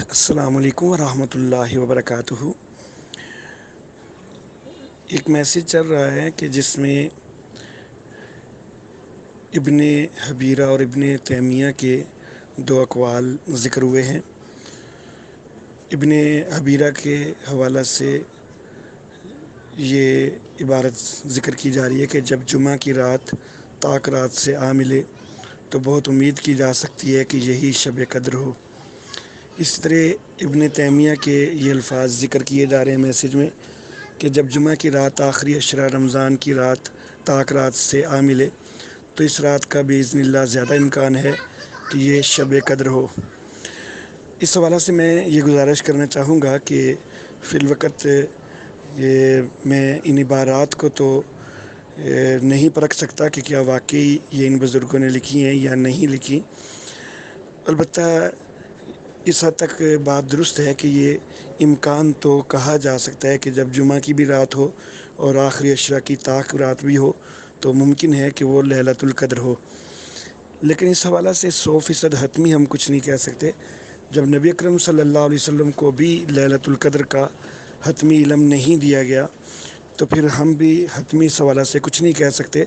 السلام علیکم ورحمۃ اللہ وبرکاتہ۔ ایک میسیج چل رہا ہے کہ جس میں ابن حبیرہ اور ابن تیمیہ کے دو اقوال ذکر ہوئے ہیں۔ ابن حبیرہ کے حوالہ سے یہ عبارت ذکر کی جا رہی ہے کہ جب جمعہ کی رات طاق رات سے آ ملے تو بہت امید کی جا سکتی ہے کہ یہی شب قدر ہو۔ اس طرح ابن تیمیہ کے یہ الفاظ ذکر کیے جا رہے ہیں میسیج میں کہ جب جمعہ کی رات آخری عشرہ رمضان کی رات طاق رات سے آ ملے تو اس رات کا باذن اللہ زیادہ امکان ہے کہ یہ شب قدر ہو۔ اس حوالے سے میں یہ گزارش کرنا چاہوں گا کہ فی الوقت میں ان عبارات کو تو نہیں پرکھ سکتا کہ کیا واقعی یہ ان بزرگوں نے لکھی ہیں یا نہیں لکھی، البتہ اس حد تک بات درست ہے کہ یہ امکان تو کہا جا سکتا ہے کہ جب جمعہ کی بھی رات ہو اور آخری عشرہ کی طاق رات بھی ہو تو ممکن ہے کہ وہ لیلۃ القدر ہو، لیکن اس حوالہ سے 100% حتمی ہم کچھ نہیں کہہ سکتے۔ جب نبی اکرم صلی اللہ علیہ وسلم کو بھی لیلۃ القدر کا حتمی علم نہیں دیا گیا تو پھر ہم بھی حتمی اس حوالہ سے کچھ نہیں کہہ سکتے۔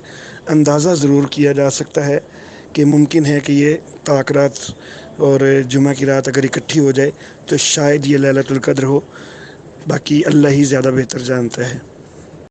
اندازہ ضرور کیا جا سکتا ہے کہ ممکن ہے کہ یہ طاق رات اور جمعہ کی رات اگر اکٹھی ہو جائے تو شاید یہ لیلۃ القدر ہو، باقی اللہ ہی زیادہ بہتر جانتا ہے۔